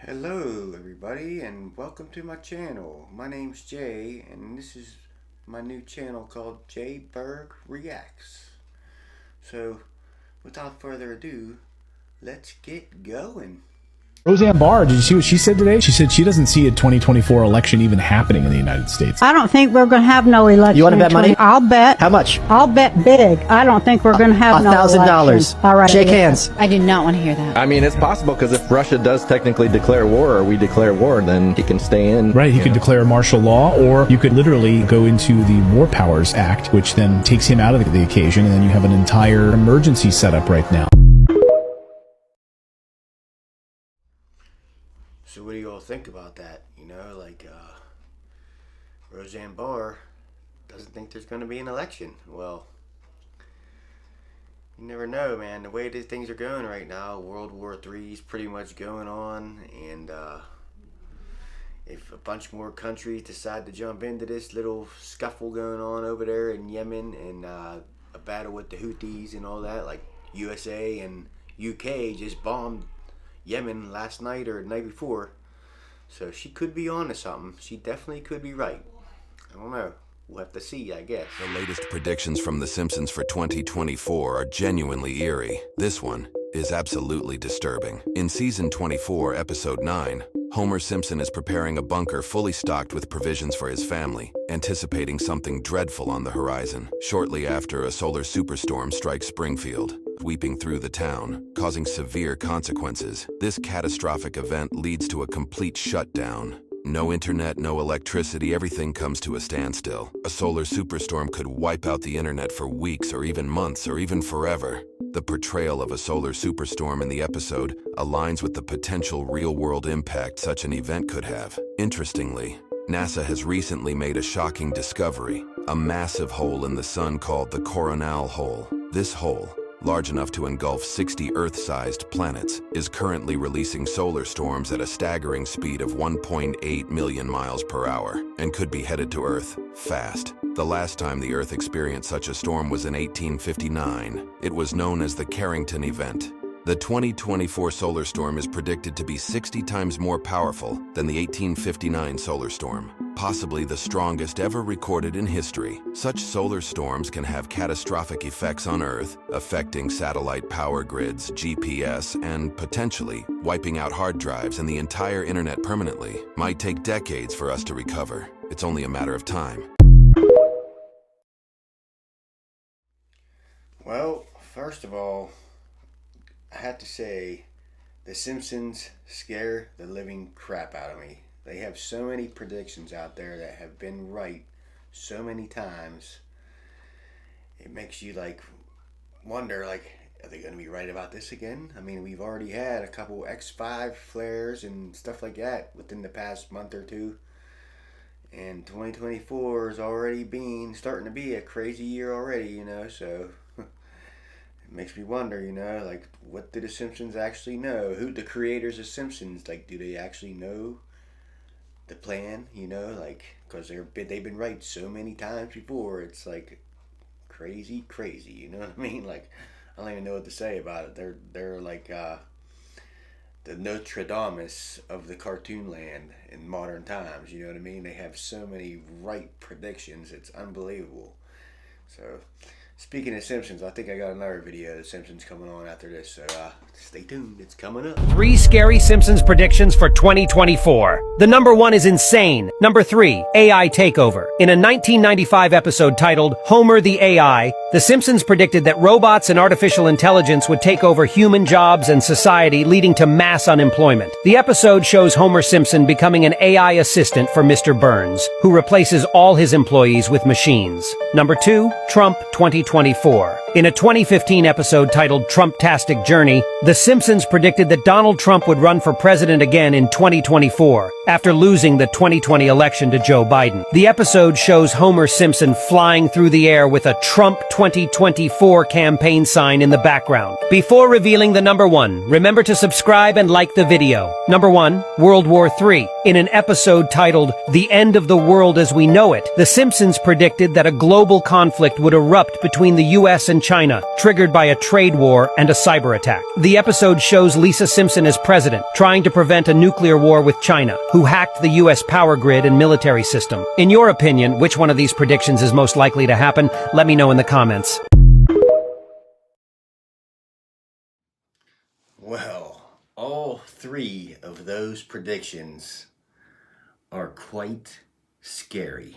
Hello everybody and welcome to my channel. My name's Jay and this is my new channel called J Berg Reacts. So without further ado, let's get going. Roseanne Barr, did you see what she said today? She said she doesn't see a 2024 election even happening in the United States. I don't think we're going to have no election. You want to bet money? I'll bet. How much? I'll bet big. I don't think we're going to have no election. $1,000. All right. Shake hands. I do not want to hear that. I mean, it's possible because if Russia does technically declare war or we declare war, then he can stay in. Right, he could declare martial law, or you could literally go into the War Powers Act, which then takes him out of the occasion, and then you have an entire emergency set up right now. So what do you all think about that? Roseanne Barr doesn't think there's going to be an election. Well, you never know, man. The way that things are going right now, World War III is pretty much going on, and if a bunch more countries decide to jump into this little scuffle going on over there in Yemen and a battle with the Houthis and all that, like USA and UK just bombed Yemen last night or the night before, so she could be on to something. She definitely could be right. I don't know. We'll have to see, I guess. The latest predictions from The Simpsons for 2024 are genuinely eerie. This one is absolutely disturbing. In season 24, episode 9, Homer Simpson is preparing a bunker fully stocked with provisions for his family, anticipating something dreadful on the horizon. Shortly after, a solar superstorm strikes Springfield, sweeping through the town, causing severe consequences. This catastrophic event leads to a complete shutdown. No internet, no electricity, everything comes to a standstill. A solar superstorm could wipe out the internet for weeks or even months or even forever. The portrayal of a solar superstorm in the episode aligns with the potential real-world impact such an event could have. Interestingly, NASA has recently made a shocking discovery, a massive hole in the sun called the Coronal Hole. This hole, large enough to engulf 60 Earth-sized planets, is currently releasing solar storms at a staggering speed of 1.8 million miles per hour and could be headed to Earth fast. The last time the Earth experienced such a storm was in 1859. It was known as the Carrington event. The 2024 solar storm is predicted to be 60 times more powerful than the 1859 solar storm, possibly the strongest ever recorded in history. Such solar storms can have catastrophic effects on Earth, affecting satellite power grids, GPS, and potentially wiping out hard drives and the entire internet permanently. Might take decades for us to recover. It's only a matter of time. Well, first of all, I have to say, The Simpsons scare the living crap out of me. They have so many predictions out there that have been right so many times. It makes you wonder, are they going to be right about this again? I mean, we've already had a couple X5 flares and stuff like that within the past month or two. And 2024 is already starting to be a crazy year already, so it makes me wonder, what do the Simpsons actually know? Who the creators of Simpsons, do they actually know the plan, because they've been right so many times before. It's crazy, you know what I mean? I don't even know what to say about it. They're like the Nostradamus of the cartoon land in modern times, you know what I mean? They have so many right predictions, it's unbelievable. So, speaking of Simpsons, I think I got another video of the Simpsons coming on after this, so stay tuned, it's coming up. 3 scary Simpsons predictions for 2024. The number 1 is insane. Number 3, AI takeover. In a 1995 episode titled Homer the AI, The Simpsons predicted that robots and artificial intelligence would take over human jobs and society, leading to mass unemployment. The episode shows Homer Simpson becoming an AI assistant for Mr. Burns, who replaces all his employees with machines. Number 2, Trump 2024. In a 2015 episode titled Trump-tastic Journey, The Simpsons predicted that Donald Trump would run for president again in 2024, after losing the 2020 election to Joe Biden. The episode shows Homer Simpson flying through the air with a Trump 2024 campaign sign in the background. Before revealing the number 1, remember to subscribe and like the video. Number 1, World War III. In an episode titled The End of the World as We Know It, The Simpsons predicted that a global conflict would erupt between between the US and China, triggered by a trade war and a cyber attack. The episode shows Lisa Simpson as president, trying to prevent a nuclear war with China, who hacked the US power grid and military system. In your opinion, which one of these predictions is most likely to happen? Let me know in the comments. Well, all three of those predictions are quite scary.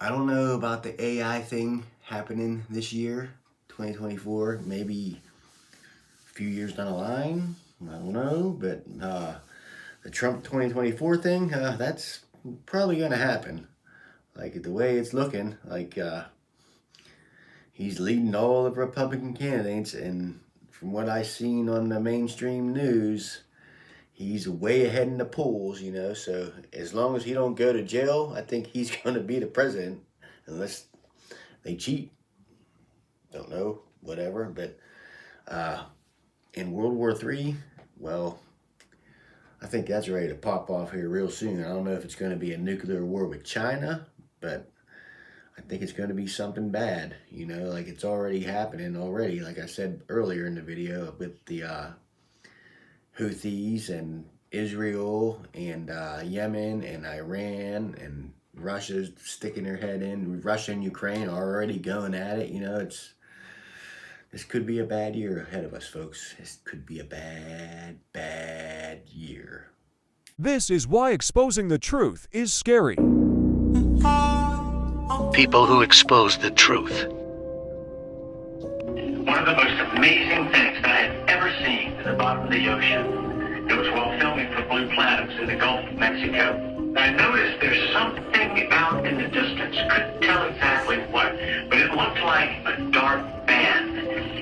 I don't know about the AI thing happening this year, 2024, maybe a few years down the line. I don't know, but the Trump 2024 thing, that's probably going to happen. Like, the way it's looking, like he's leading all the Republican candidates, and from what I've seen on the mainstream news, he's way ahead in the polls, you know, so as long as he don't go to jail, I think he's going to be the president, unless they cheat. Don't know, whatever, but in World War III, well, I think that's ready to pop off here real soon. I don't know if it's going to be a nuclear war with China, but I think it's going to be something bad, you know, like it's already happening already, like I said earlier in the video, with the Houthis and Israel and Yemen and Iran and Russia's sticking their head in. Russia and Ukraine are already going at it. You know, this could be a bad year ahead of us, folks. This could be a bad year. This is why exposing the truth is scary. People who expose the truth. One of the most amazing things that I had ever seen at the bottom of the ocean, it was while filming for Blue Planets in the Gulf of Mexico. I noticed there's something out in the distance. Couldn't tell exactly what, but it looked like a dark band.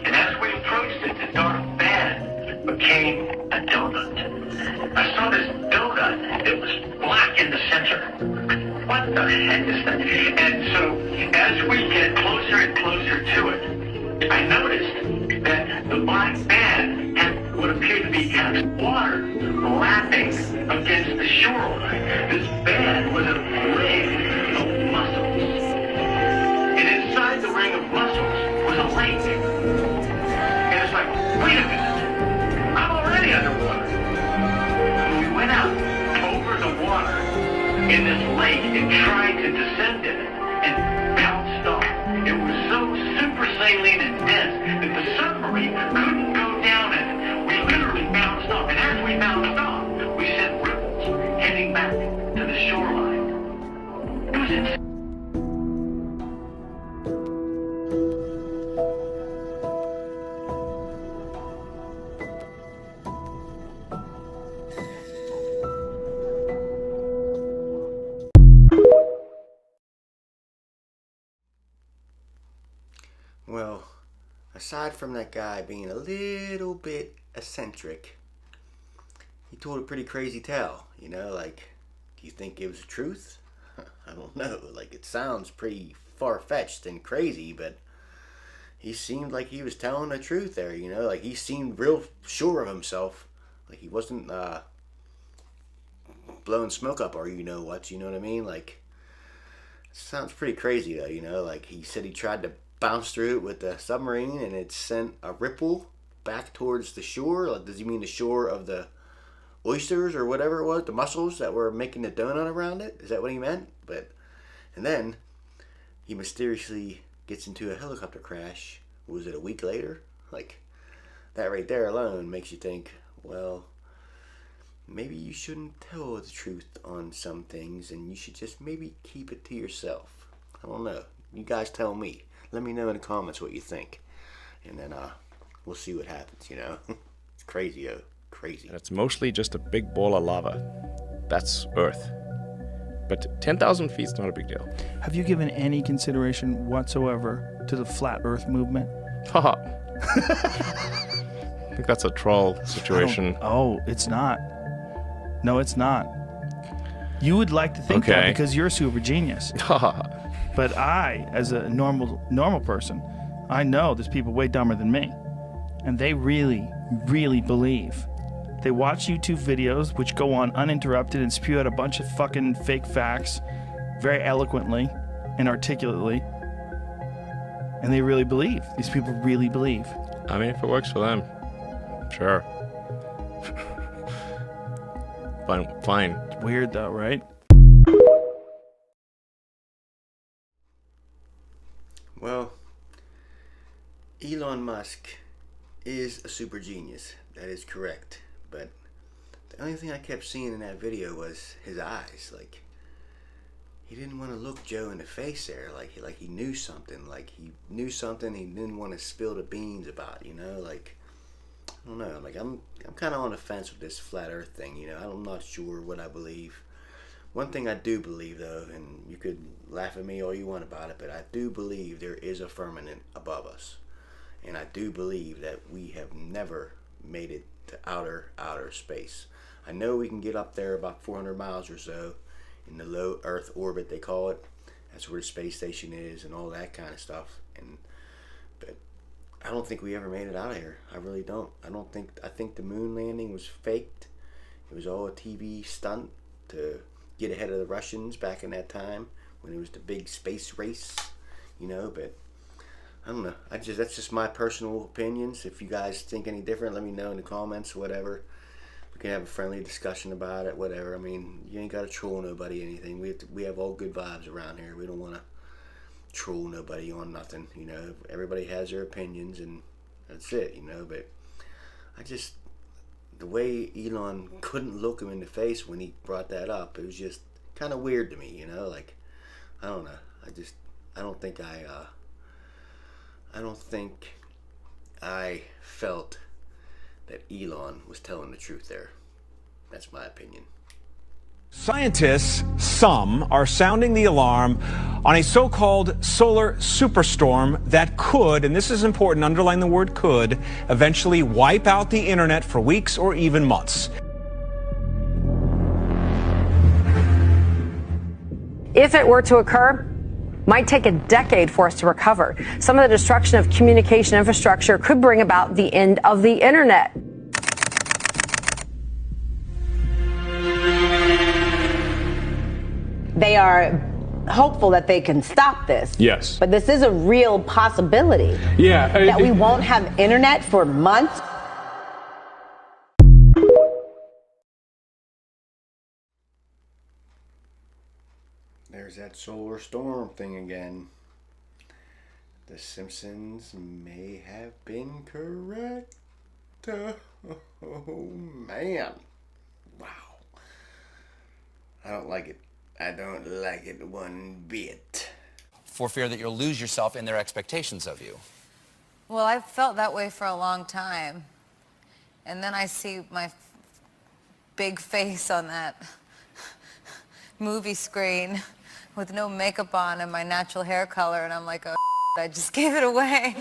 And as we approached it, the dark band became a donut. I saw this donut. It was black in the center. What the heck is that? And so as we get closer and closer to it, I noticed that the black band had what appeared to be kind of water lapping against the shoreline. This band was a ring of mussels. And inside the ring of mussels was a lake. And it's like, wait a minute, I'm already underwater. And we went out over the water in this lake and tried to descend in it and bounced off. It was so super saline and dense that the submarine couldn't go down in it. We literally bounced off, and as we bounced off, we sent ripples heading back to the shoreline. It was insane. Well, aside from that guy being a little bit eccentric, he told a pretty crazy tale, you know, like, do you think it was the truth? I don't know, like, it sounds pretty far-fetched and crazy, but he seemed like he was telling the truth there, you know, like, he seemed real sure of himself, like, he wasn't, blowing smoke up or you know what, you know what I mean, like, it sounds pretty crazy though, you know, like, he said he tried to bounce through it with the submarine and it sent a ripple back towards the shore. Like, does he mean the shore of the oysters or whatever it was, the mussels that were making the donut around it? Is that what he meant? But, and then he mysteriously gets into a helicopter crash. Was it a week later? Like, that right there alone makes you think, well, maybe you shouldn't tell the truth on some things and you should just maybe keep it to yourself. I don't know. You guys tell me. Let me know in the comments what you think. And then we'll see what happens, you know. It's crazy, yo. Crazy. And it's mostly just a big ball of lava. That's Earth. But 10,000 feet is not a big deal. Have you given any consideration whatsoever to the flat Earth movement? Haha. I think that's a troll situation. Oh, it's not. No, it's not. You would like to think that because you're a super genius. Haha. But I, as a normal person, I know there's people way dumber than me. And they really, really believe. They watch YouTube videos which go on uninterrupted and spew out a bunch of fucking fake facts very eloquently and articulately. And they really believe. These people really believe. I mean, if it works for them, sure. Fine. It's weird though, right? Well, Elon Musk is a super genius. That is correct. But the only thing I kept seeing in that video was his eyes. Like, he didn't want to look Joe in the face there. Like he knew something. Like he knew something he didn't want to spill the beans about, you know? Like, I don't know. Like, I'm kind of on the fence with this flat earth thing, you know? I'm not sure what I believe. One thing I do believe, though, and you could laugh at me all you want about it, but I do believe there is a firmament above us. And I do believe that we have never made it to outer space. I know we can get up there about 400 miles or so in the low Earth orbit, they call it. That's where the space station is and all that kind of stuff. But I don't think we ever made it out of here. I really don't. I think the moon landing was faked. It was all a TV stunt to get ahead of the Russians back in that time when it was the big space race, you know. But I don't know. That's just my personal opinions. If you guys think any different, let me know in the comments, whatever. We can have a friendly discussion about it, whatever. I mean, you ain't got to troll nobody, anything. We have all good vibes around here. We don't want to troll nobody on nothing, you know. Everybody has their opinions, and that's it, you know. But the way Elon couldn't look him in the face when he brought that up, it was just kind of weird to me, you know. Like, I don't know. I don't think I felt that Elon was telling the truth there. That's my opinion. Scientists, some, are sounding the alarm on a so-called solar superstorm that could, and this is important, underline the word could, eventually wipe out the internet for weeks or even months. If it were to occur, might take a decade for us to recover. Some of the destruction of communication infrastructure could bring about the end of the internet. They are hopeful that they can stop this. Yes. But this is a real possibility. Yeah. That we won't have internet for months. There's that solar storm thing again. The Simpsons may have been correct. Oh, man. Wow. I don't like it. I don't like it one bit. For fear that you'll lose yourself in their expectations of you. Well, I've felt that way for a long time. And then I see my big face on that movie screen with no makeup on and my natural hair color, and I'm like, oh, I just gave it away.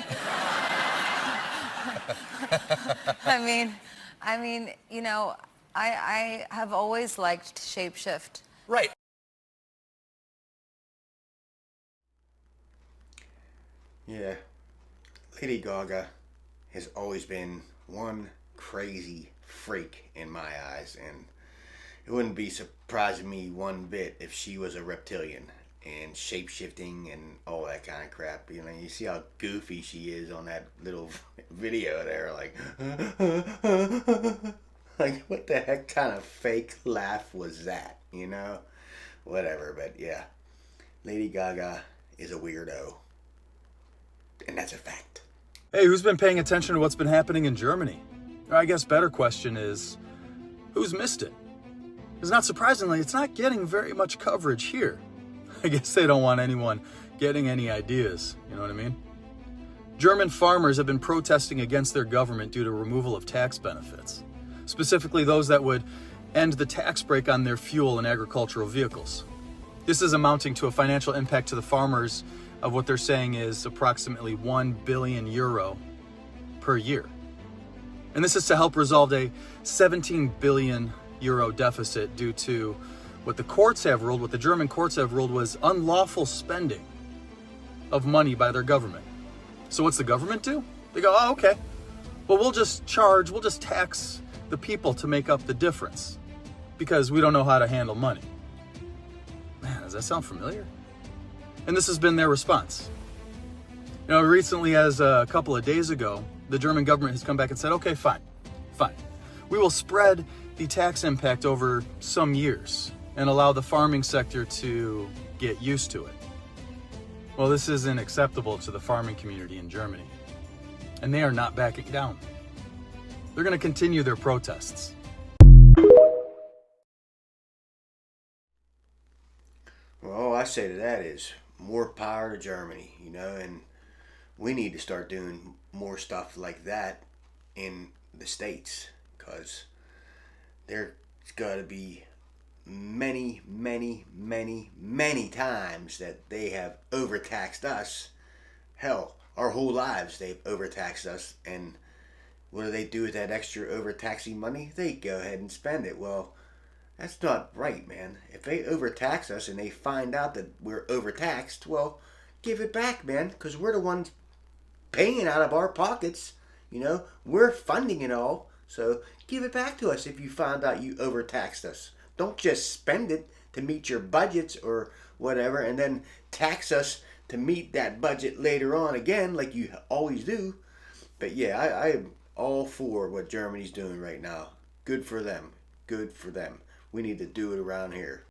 I mean, you know, I have always liked shapeshift. Right. Yeah, Lady Gaga has always been one crazy freak in my eyes, and it wouldn't be surprising me one bit if she was a reptilian and shape-shifting and all that kind of crap. You know, you see how goofy she is on that little video there, like, like what the heck kind of fake laugh was that, you know? Whatever, but yeah, Lady Gaga is a weirdo. And that's a fact. Hey, who's been paying attention to what's been happening in Germany? Or I guess better question is, who's missed it? Because not surprisingly, it's not getting very much coverage here. I guess they don't want anyone getting any ideas, you know what I mean? German farmers have been protesting against their government due to removal of tax benefits. Specifically those that would end the tax break on their fuel and agricultural vehicles. This is amounting to a financial impact to the farmers of what they're saying is approximately €1 billion per year. And this is to help resolve a €17 billion deficit due to what the courts have ruled, what the German courts have ruled was unlawful spending of money by their government. So what's the government do? They go, oh, okay. Well, we'll just tax the people to make up the difference because we don't know how to handle money. Man, does that sound familiar? And this has been their response. You know, recently, as a couple of days ago, the German government has come back and said, okay, fine. We will spread the tax impact over some years and allow the farming sector to get used to it. Well, this isn't acceptable to the farming community in Germany, and they are not backing down. They're going to continue their protests. Well, all I say to that is more power to Germany, you know, and we need to start doing more stuff like that in the States, because there's got to be many times that they have overtaxed us. Hell, our whole lives they've overtaxed us, and what do they do with that extra overtaxing money? They go ahead and spend it. Well, that's not right, man. If they overtax us and they find out that we're overtaxed, well, give it back, man, because we're the ones paying out of our pockets. You know, we're funding it all, so give it back to us if you found out you overtaxed us. Don't just spend it to meet your budgets or whatever and then tax us to meet that budget later on again like you always do. But yeah, I'm all for what Germany's doing right now. Good for them. Good for them. We need to do it around here.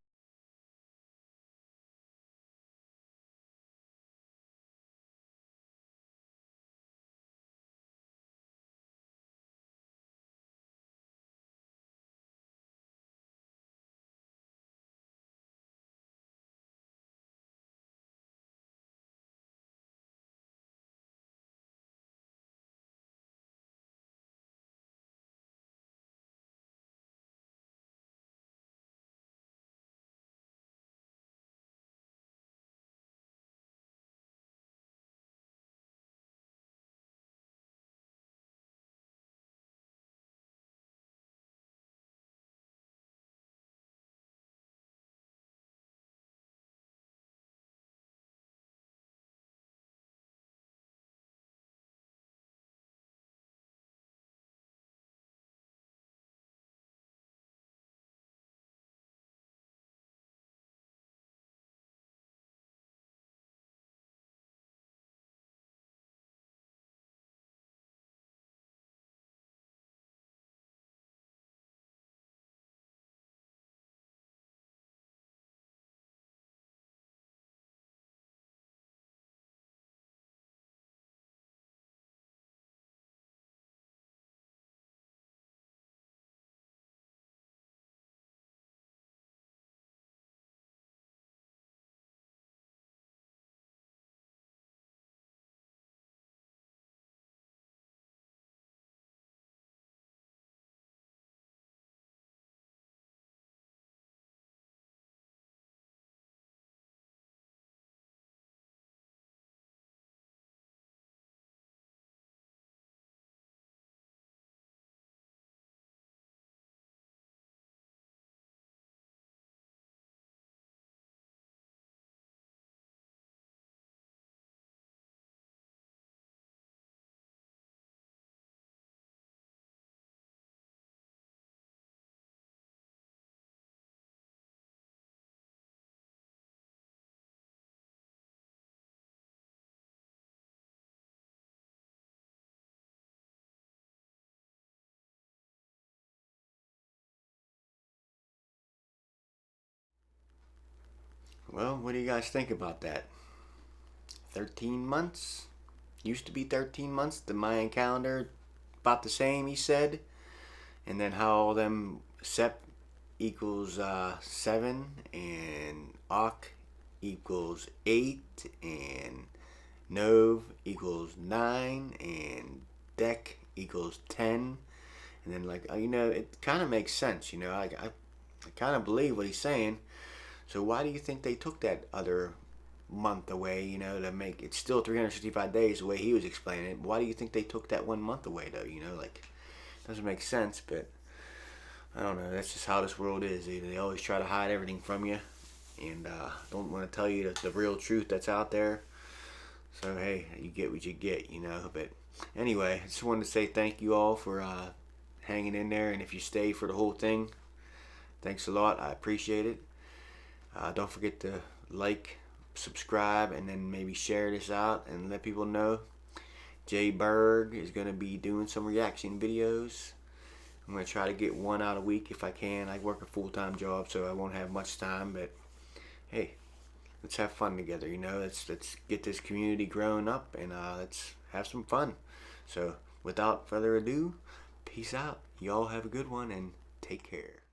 Well, what do you guys think about that? 13 months? Used to be 13 months. The Mayan calendar, about the same, he said. And then how all them Sep equals 7, and Ak equals 8, and Nov equals 9, and Dek equals 10. And then, like, you know, it kind of makes sense, you know. I kind of believe what he's saying. So why do you think they took that other month away, you know, to make it still 365 days the way he was explaining it? Why do you think they took that 1 month away, though? You know, like, doesn't make sense, but I don't know. That's just how this world is. They always try to hide everything from you and don't want to tell you the real truth that's out there. So, hey, you get what you get, you know. But anyway, I just wanted to say thank you all for hanging in there. And if you stay for the whole thing, thanks a lot. I appreciate it. Don't forget to like, subscribe, and then maybe share this out and let people know. Jay Berg is going to be doing some reaction videos. I'm going to try to get one out a week if I can. I work a full-time job, so I won't have much time, but hey, let's have fun together, you know. Let's get this community growing up, and let's have some fun. So without further ado, peace out. Y'all have a good one, and take care.